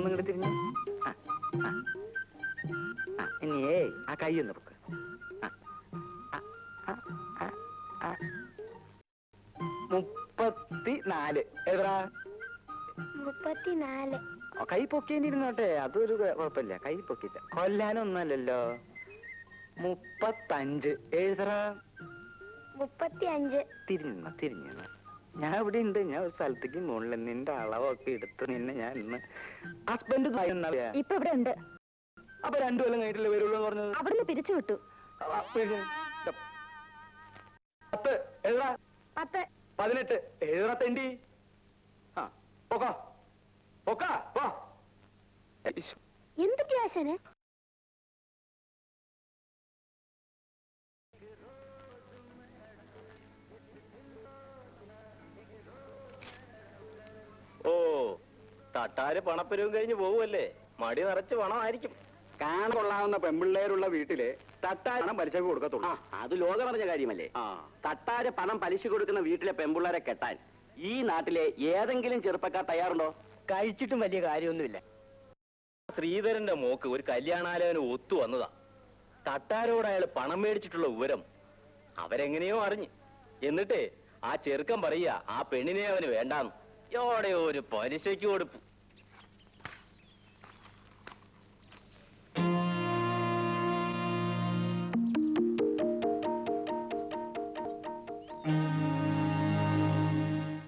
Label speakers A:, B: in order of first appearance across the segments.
A: ഒന്നിങ്ങോട്ട് തിരിഞ്ഞു. ഇനിയേ ആ കൈ ഒന്ന് പൊക്ക്. 34. എതാ
B: 34.
A: കൈ പൊക്കേണ്ടിരുന്നോട്ടെ, അതൊരു കുഴപ്പമില്ല. കൈ പൊക്കിച്ച കൊല്ലാനൊന്നല്ലല്ലോ. 35. എഴുതറ
B: 35.
A: തിരിഞ്ഞ ഞാൻ ഇവിടെ ഉണ്ട്. ഞാൻ ഒരു സ്ഥലത്തേക്ക് മുകളിൽ നിന്റെ അളവൊക്കെ എടുത്ത് നിന്നെ ഞാൻ ഇന്ന് ഹസ്ബൻഡ്
B: ഇപ്പൊ ഇവിടെ ഉണ്ട്.
A: അപ്പൊ 2 കൊല്ലം കഴിഞ്ഞിട്ടില്ലേ വരുള്ളൂ എന്ന് പറഞ്ഞത്?
B: അവിടുന്ന് പിരിച്ചു വിട്ടു.
A: 10. എഴുതാ
B: 10.
A: 18. എഴുതാ തെണ്ടി. പോക്കാ പോക്കാ പോ.
B: എന്തൊക്കെ ആശാന്?
C: ഓ, തട്ടാര് പണപ്പരവും കഴിഞ്ഞ് പോവുമല്ലേ? മടി നിറച്ച് പണമായിരിക്കും.
A: കാണാനുള്ള പെമ്പിള്ളേരുള്ള വീട്ടില് തട്ടാര് പണം പലിശക്ക് കൊടുക്കത്തുള്ളൂ.
C: അത് ലോകം പറഞ്ഞ കാര്യമല്ലേ? തട്ടാര് പണം പലിശ കൊടുക്കുന്ന വീട്ടിലെ പെമ്പിള്ളേരെ കെട്ടാൻ ഈ നാട്ടിലെ ഏതെങ്കിലും ചെറുപ്പക്കാർ തയ്യാറുണ്ടോ?
A: കഴിച്ചിട്ടും വലിയ കാര്യമൊന്നുമില്ല.
C: ശ്രീധരന്റെ മോക്ക് ഒരു കല്യാണാലോചന ഒത്തു വന്നതാ. തട്ടാരോട് അയാൾ പണം മേടിച്ചിട്ടുള്ള വിവരം അവരെങ്ങനെയോ അറിഞ്ഞ്. എന്നിട്ടേ ആ ചെറുക്കൻ പറയുക ആ പെണ്ണിനെ അവന് വേണ്ടാന്ന്. എവിടെ ഒരു പലിശയ്ക്ക് കൊടുപ്പ്.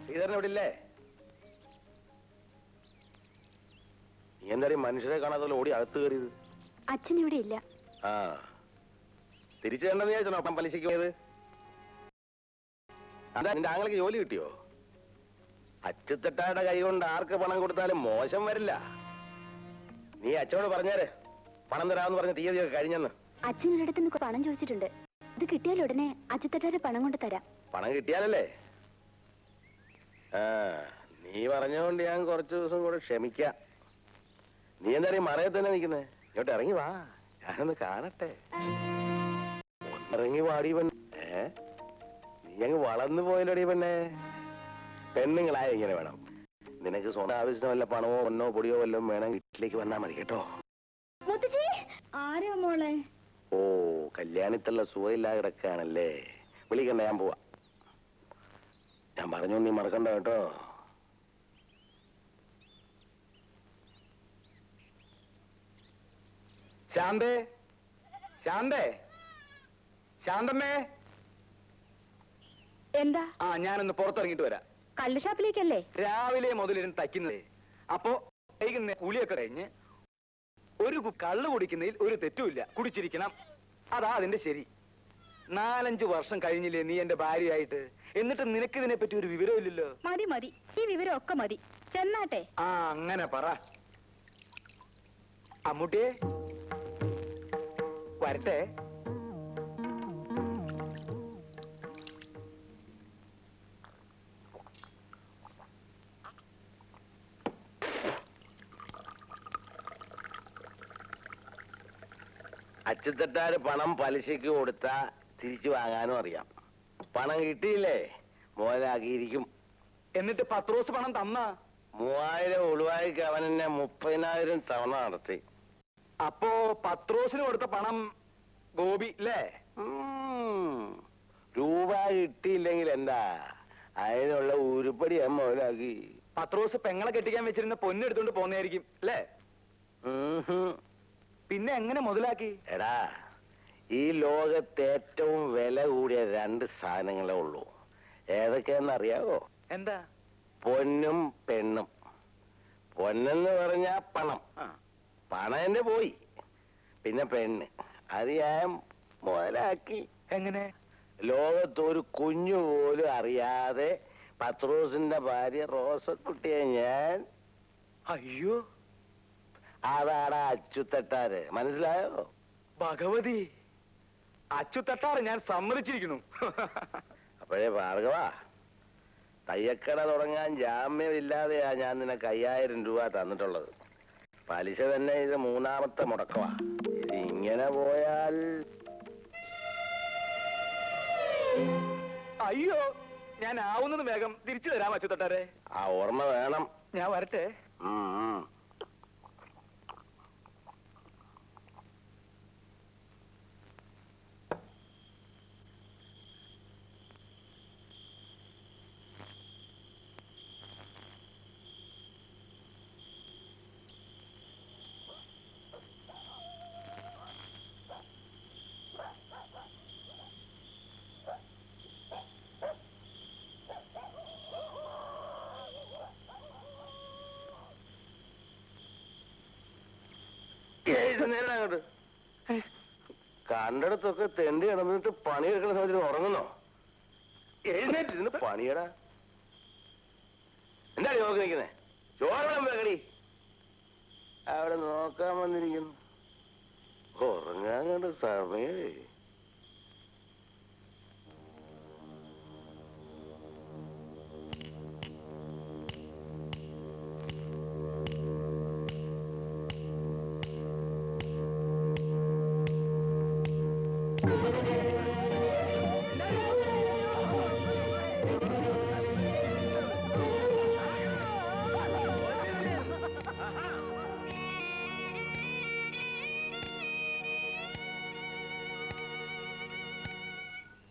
A: ശ്രീധരൻ ഇവിടെ ഇല്ലേ?
C: എന്തായാലും മനുഷ്യരെ കാണാതെ ഓടി അകത്ത് കയറിയത്.
B: അച്ഛൻ ഇവിടെ ഇല്ല.
C: തിരിച്ചു തരണമെന്ന് വിചാരിച്ചോ അപ്പം പലിശയ്ക്ക് പോയത്? അതാ നിന്റെ ആങ്ങൾക്ക് ജോലി കിട്ടിയോ? അച്ചുത്തട്ടായുടെ കൈ കൊണ്ട് ആർക്ക് പണം കൊടുത്താലും മോശം വരില്ല. നീ അച്ഛനോട് പറഞ്ഞാര് പണം തരാമെന്ന് പറഞ്ഞ തീയതിയൊക്കെ കഴിഞ്ഞെന്ന്.
B: അച്ഛൻ ഒരിടത്തുനിന്ന് പണം ചോദിച്ചിട്ടുണ്ട്. ഇത് കിട്ടിയാൽ ഉടനെ അച്ഛത്തട്ടാരെ പണം കൊണ്ട് തരാം.
C: പണം കിട്ടിയാലല്ലേ? നീ പറഞ്ഞുകൊണ്ട് ഞാൻ കുറച്ചു ദിവസം കൂടെ ക്ഷമിക്കാം. നീ എന്തായാലും മറയത്ത് തന്നെ നിൽക്കുന്നേ? ഇങ്ങോട്ട് ഇറങ്ങി വാ, ഞാനൊന്ന് കാണട്ടെ. ഒന്നിറങ്ങി വാടി പെണ്ണേ. നീ അങ്ങ് വളർന്നു പോയല്ലോടി പെണ്ണേ. പെണ്ണുങ്ങളായ ഇങ്ങനെ വേണം. നിനക്ക് സ്വന്തം ആവശ്യം വല്ല പണമോ പൊന്നോ പൊടിയോ വല്ലതും വേണം, വീട്ടിലേക്ക് വന്നാ മതി കേട്ടോ.
B: ആരാ മോളെ?
C: ഓ, കല്യാണത്തുള്ള സുഖമില്ലാതെ കിടക്കുകയാണല്ലേ? വിളിക്കണ്ട, ഞാൻ പോവാ. ഞാൻ പറഞ്ഞു നീ മറക്കണ്ട കേട്ടോ.
A: ശാന്തേ, ശാന്തേ, ശാന്തമ്മേ.
B: എന്താ?
A: ഞാനൊന്ന് പുറത്തിറങ്ങിട്ട് വരാം.
B: കള്ളുഷാപ്പിലേക്കല്ലേ?
A: രാവിലെ മുതലിരുന്ന് തയ്ക്കുന്നതേ. അപ്പോ വൈകുന്നേരം കുളിയൊക്കെ കഴിഞ്ഞ് ഒരു കള്ളു കുടിക്കുന്നതിൽ ഒരു തെറ്റുമില്ല. കുടിച്ചിരിക്കണം, അതാ അതിന്റെ ശരി. 4-5 വർഷം കഴിഞ്ഞില്ലേ നീ എന്റെ ഭാര്യയായിട്ട്? എന്നിട്ട് നിനക്ക് ഇതിനെ പറ്റി ഒരു വിവരമില്ലല്ലോ.
B: മതി മതി, ഈ വിവരം ഒക്കെ മതി. ചെന്നാട്ടെ.
A: അങ്ങനെ പറ. അമ്മൂട്ടിയെ വരട്ടെ.
C: അച്ചുത്തട്ടാര് പണം പലിശയ്ക്ക് കൊടുത്താ തിരിച്ചു വാങ്ങാനും അറിയാം. പണം കിട്ടിയില്ലേ മോലാക്കിയിരിക്കും.
A: എന്നിട്ട് പത്രോസ് പണം തന്ന
C: 3000 ഒളിവായിക്ക് അവൻ എന്നെ 30,000 തവണ നടത്തി.
A: അപ്പോ പത്രോസിന് കൊടുത്ത പണം ഗോപി അല്ലേ?
C: രൂപ കിട്ടിയില്ലെങ്കിൽ എന്താ, അതിനുള്ള ഉരുപ്പടി മോലാക്കി.
A: പത്രോസ് പെങ്ങളെ കെട്ടിക്കാൻ വെച്ചിരുന്ന പൊന്നെടുത്തോണ്ട് പോന്നായിരിക്കും അല്ലേ? പിന്നെ എങ്ങനെ മുതലാക്കി?
C: എടാ, ഈ ലോകത്ത് ഏറ്റവും വില കൂടിയ 2 സാധനങ്ങളേ ഉള്ളൂ. ഏതൊക്കെയാന്നറിയാവോ?
A: എന്താ?
C: പൊന്നും പെണ്ണും. പൊന്നെന്ന് പറഞ്ഞാ പണം. പണം എന്നെ പോയി. പിന്നെ പെണ്ണ്, അത് ഞാൻ മുതലാക്കി.
A: എങ്ങനെ?
C: ലോകത്തൊരു കുഞ്ഞു പോലും അറിയാതെ പത്രോസിന്റെ ഭാര്യ റോസക്കുട്ടിയെ ഞാൻ.
A: അയ്യോ,
C: അതാടാ അച്ചുത്തട്ടാര്. മനസ്സിലായോ?
A: ഭഗവതി, അച്ചുതട്ടാറ് ഞാൻ സമ്മതിച്ചിരിക്കുന്നു.
C: അപ്പോഴേ ഭാർഗവ, തയ്യക്കട തുടങ്ങാൻ ജാമ്യമില്ലാതെയാ ഞാൻ നിനക്ക് 5000 രൂപ തന്നിട്ടുള്ളത്. പലിശ തന്നെ ഇത് 3ാമത്തെ മുടക്കമാ. ഇത് ഇങ്ങനെ പോയാൽ.
A: അയ്യോ, ഞാൻ ആവുന്നത് വേഗം തിരിച്ചു തരാം അച്ചുതട്ടാരെ.
C: ആ ഓർമ്മ വേണം.
A: ഞാൻ വരട്ടെ.
D: നേരം അങ്ങോട്ട് കണ്ടിടത്തൊക്കെ തെണ്ടി കിടന്നിട്ട് പണിയെടുക്കുന്ന സമയത്ത് ഉറങ്ങുന്നോ? എഴുന്നേറ്റിരുന്ന് പണിയടാ. എന്താ നോക്കി നിൽക്കുന്നേ? ചോറണം വെക്കടി. അവിടെ നോക്കാൻ വന്നിരിക്കുന്നു. ഉറങ്ങാൻ കണ്ട സമയമേ.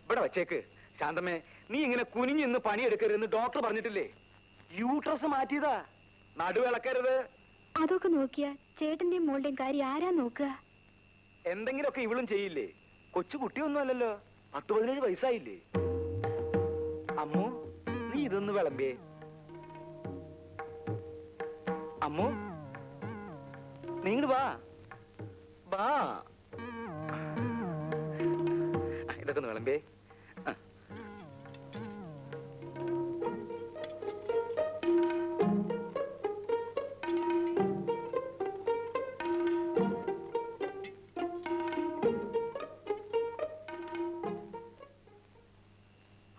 A: ഇവിടെ വച്ചേക്ക്. ശാന്തമ്മേ, നീ ഇങ്ങനെ കുനിഞ്ഞിന്ന് പണിയെടുക്കരുതെന്ന് ഡോക്ടർ പറഞ്ഞിട്ടില്ലേ? യൂട്രസ് മാറ്റിയതാ, നടുവിളക്കരുത്.
B: അതൊക്കെ നോക്കിയാ ചേട്ടന്റെയും മോളുടെയും കാര്യം ആരാ നോക്കുക?
A: എന്തെങ്കിലുമൊക്കെ ഇവളും ചെയ്യില്ലേ? കൊച്ചു കുട്ടിയൊന്നും അല്ലല്ലോ, 10-17 വയസ്സായില്ലേ? അമ്മു, നീ ഇതൊന്ന് വിളമ്പിയേ. അമ്മു, നീ ഇങ്ങട് വാ. വാ, ഇതൊക്കെ ഒന്ന് വിളമ്പിയേ.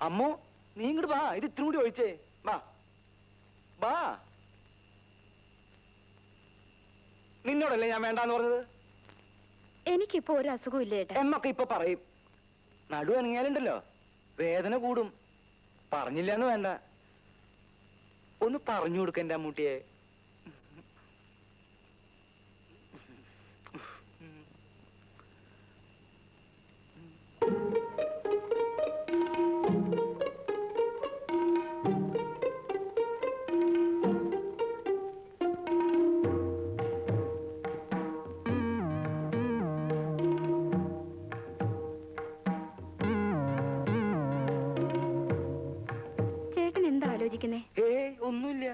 A: അമ്മു, നീ ഇങ്ങോട്ട് വാ, ഇത് ഇത്തിരി കൂടി ഒഴിച്ചേ. വാ വാ. നിന്നോടല്ലേ ഞാൻ വേണ്ടാന്ന് പറഞ്ഞത്?
B: എനിക്കിപ്പോ ഒരു അസുഖവും ഇല്ല ചേട്ടാ.
A: എന്നൊക്കെ ഇപ്പൊ പറയും. നടു അനങ്ങിയാലുണ്ടല്ലോ വേദന കൂടും. പറഞ്ഞില്ലാന്ന് വേണ്ട, ഒന്ന് പറഞ്ഞു കൊടുക്ക എന്റെ അമ്മൂട്ടിയെ. ഒന്നുമില്ല.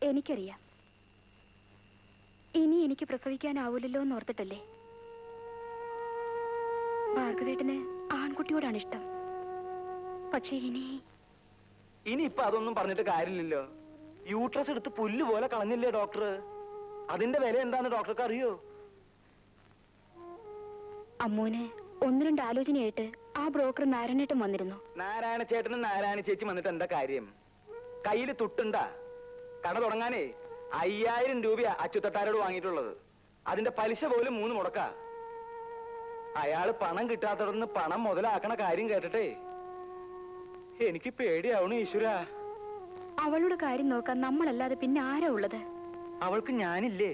B: എനിക്കറിയാം, ഇനി എനിക്ക് പ്രസവിക്കാനാവൂലല്ലോ എന്ന് ഓർത്തിട്ടല്ലേ. ഭാർഗവേട്ടന് ആൺകുട്ടിയോടാണ് ഇഷ്ടം. പക്ഷെ
A: ഇനിയിപ്പൊ അതൊന്നും പറഞ്ഞിട്ട് കാര്യമില്ലല്ലോ. യൂട്രസ് എടുത്ത് പുല്ല് പോലെ കളഞ്ഞില്ലേ ഡോക്ടർ? അതിന്റെ വില എന്താന്ന് ഡോക്ടർക്ക് അറിയോ?
B: അമ്മൂന് 1-2 ആലോചനയായിട്ട് ആ ബ്രോക്കർ നാരായണേട്ടൻ വന്നിരുന്നു.
A: നാരായണ ചേട്ടനും നാരായണ ചേച്ചി വന്നിട്ട് എന്താ കാര്യം? കയ്യില് തുട്ടുണ്ടാ? കട തുടങ്ങാനേ 5000 രൂപയാ അച്ചുതട്ടാരോട് വാങ്ങിയിട്ടുള്ളത്. അതിന്റെ പലിശ പോലും 3 മുടക്ക. അയാള് പണം കിട്ടാത്തടന്ന് പണം മുതലാക്കണ കാര്യം കേട്ടിട്ടേ എനിക്ക് പേടിയാവണു ഈശ്വര.
B: അവളുടെ കാര്യം നോക്കാൻ നമ്മളല്ലാതെ പിന്നെ ആരാ ഉള്ളത്?
A: അവൾക്ക് ഞാനില്ലേ?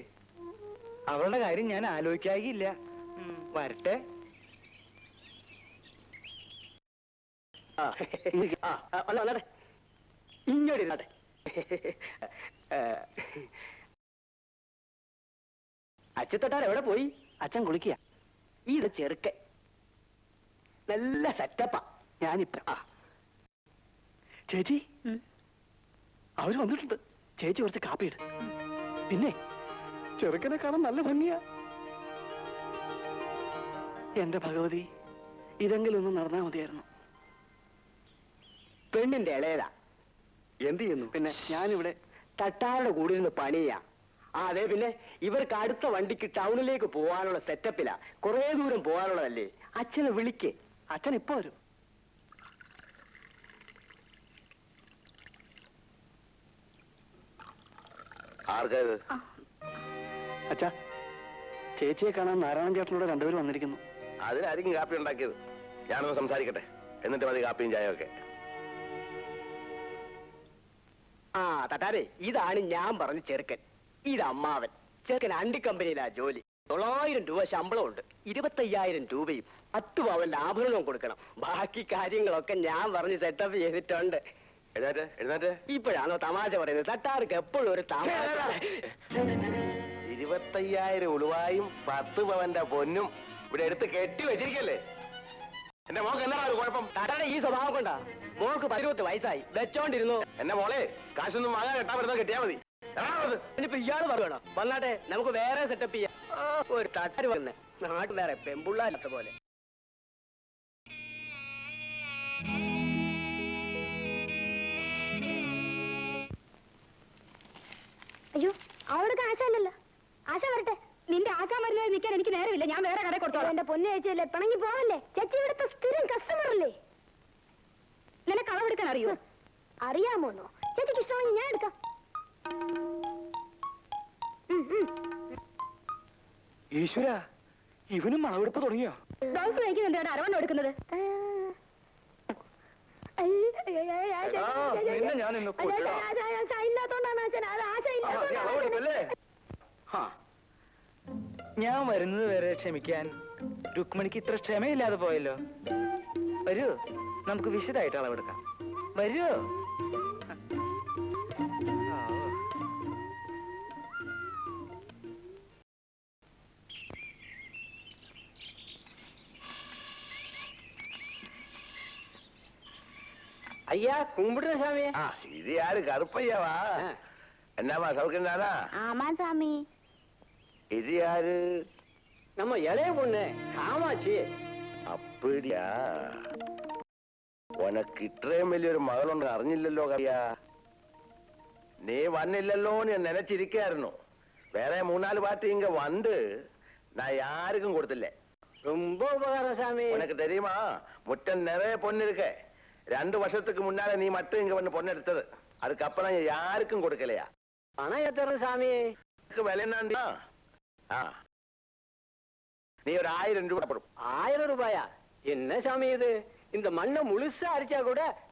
A: അവളുടെ കാര്യം ഞാൻ ആലോചിക്കാകില്ല. വരട്ടെ. ഇങ്ങോട്ടിരുന്നാട്ടെ. അച്ചുതട്ടാൻ എവിടെ പോയി? അച്ഛൻ കുളിക്കുക. ഇത് ചെറുക്ക നല്ല സെറ്റപ്പാ. ഞാനിപ്പ ചേച്ചി അവര് വന്നിട്ടുണ്ട്. ചേച്ചി കുറച്ച് കാപ്പിയിട്. പിന്നെ ചെറുക്കനെ കാണാൻ നല്ല ഭംഗിയാ. എന്റെ ഭഗവതി, ഇതെങ്കിലും ഒന്ന് നടന്നാ മതിയായിരുന്നു. പെണ്ണിന്റെ ഇളയതാ. എന്ത് ചെയ്യുന്നു? പിന്നെ ഞാനിവിടെ തട്ടാരുടെ കൂടെ നിന്ന് പണിയാ. അതെ, പിന്നെ ഇവർക്ക് അടുത്ത വണ്ടിക്ക് ടൗണിലേക്ക് പോകാനുള്ള സെറ്റപ്പിലാ. കുറെ ദൂരം പോകാനുള്ളതല്ലേ. അച്ഛനെ വിളിക്ക്. അച്ഛൻ ഇപ്പൊ വരും.
D: ആർക്കായത്?
A: അച്ഛാ, ചേച്ചിയെ കാണാൻ നാരായണൻ ചേട്ടനോട് 2 പേര് വന്നിരിക്കുന്നു.
D: അതിനായിരിക്കും കാപ്പി ഉണ്ടാക്കിയത്. ഞാനൊന്ന് സംസാരിക്കട്ടെ, എന്നിട്ട് മതി കാപ്പിയും ചായയൊക്കെ.
A: തട്ടാരെ, ഇതാണ് ഞാൻ പറഞ്ഞ ചെറുക്കൻ. ഇത് അമ്മാവൻ. ചെറുക്കൻ അണ്ടിക്കമ്പനിയിലാ ജോലി. 900 രൂപ ശമ്പളമുണ്ട്. 25,000 രൂപയും 10 പവന്റെ ആഭരണവും കൊടുക്കണം. ബാക്കി കാര്യങ്ങളൊക്കെ ഞാൻ പറഞ്ഞ് സെറ്റപ്പ് ചെയ്തിട്ടുണ്ട്.
D: എഴുന്നേറ്റ് എഴുന്നേറ്റ്.
A: ഇപ്പോഴാണോ തമാശ പറയുന്നത്? തട്ടാർക്ക് എപ്പോഴും ഒരു തമാശ.
D: 25,000 ഉളുവായും 10 പവന്റെ പൊന്നും ഇവിടെ എടുത്ത് കെട്ടി വെച്ചിരിക്കല്ലേ. എന്റെ മോക്ക് എന്നാ ഒരു കുഴപ്പം?
A: തട്ടാടെ ഈ സ്വഭാവം കൊണ്ടാ. മോൾക്ക് 18 വയസ്സായി. വെച്ചോണ്ടിരുന്നു.
D: എന്റെ മോളെ കാശൊന്നും വാങ്ങാൻ കെട്ടാൻ പറ്റുന്ന കെട്ടിയാ മതി.
A: ഇനിയിപ്പോ ഇയാള് പറയണോ? വന്നാട്ടെ, നമുക്ക് വേറെ സെറ്റപ്പ് ചെയ്യാം.
E: ഒരു തട്ടാര് വന്നെ നാട്ടിൽ വേറെ പെമ്പുള്ളാത്ത പോലെ.
B: അയ്യോ അവൾക്ക് ആശയല്ലല്ലോ. ആശ വരട്ടെ. നിന്റെ ആശാ മരുന്ന് നിൽക്കാൻ എനിക്ക് നേരമില്ല. ഞാൻ വേറെ കടയിൽ കൊടുത്തോളാം. എന്റെ പൊന്നു ചേച്ചിയല്ലേ, പിണങ്ങി പോവല്ലേ. ചേച്ചി ഇവിടുത്തെ സ്ഥിരം കസ്റ്റമർ അല്ലേ. നിനക്ക് അളവെടുക്കാൻ അറിയോ? അറിയാമോന്നോ? ചേച്ചിക്ക് ഇഷ്ടമാണെങ്കിൽ ഞാൻ എടുക്കാം.
A: ഈശ്വര, ഇവനും അളവെടുപ്പ് തുടങ്ങിയോ?
B: ബ്ലൗസ് തയ്ക്കുന്നുണ്ട് അരവണ്ണം എടുക്കുന്നത്.
A: നിന്നെ ഞാൻ ഇന്ന് കൊല്ലണം.
B: ഇല്ലാത്തോണ്ടാണ് ആശാൻ. അത് ആശ
A: അളവെടുക്കല്ലേ? ഞാൻ വരുന്നത് വരെ ക്ഷമിക്കാൻ രുക്മിണിക്ക് ഇത്ര ക്ഷമയില്ലാതെ പോയല്ലോ. വരൂ, നമുക്ക് വിശദമായിട്ട് അളവെടുക്കാം. വരൂ.
E: ஐயா கும்பிடுற சாமி.
D: இது யாரு கருப்பையாவா? என்னம்மா சௌக்கியம் தானா?
B: ஆமா சாமி.
D: இது யாரு?
E: நம்ம இளைய பொண்ணு காமாட்சி.
D: அப்படியா? ഉനക്ക് ഇത്രയും വലിയൊരു മകളുണ്ട് അറിഞ്ഞില്ലല്ലോ കറിയാ. നീ വന്നില്ലല്ലോന്ന് ഞാൻ നനച്ചിരിക്കായിരുന്നു. വേറെ 3-4 പാർട്ടി ഇങ്ങ വന്ന് ഞാൻ யாருக்கும் കൊടുത്തില്ലേ.
E: ரொம்ப உபகாரம் சாமி.
D: உனக்கு தெரியுமா, முட்டம் நிறைய பொண்ணு இருக்க. 2 வருஷத்துக்கு முன்னால நீ மட்டும் இங்க வந்து பொண்ணு எடுத்தது. அதுக்கப்புறம் யாருக்கும் கொடுக்கலையா?
E: பணம் எத்தனை சாமி?
D: விலை என்னா? நீ ஒரு 1000 ரூபாய் போடும்.
E: 1000 ரூபாயா? என்ன சாமி இது? இந்த மண்ணை முழுசா அரிச்சா கூட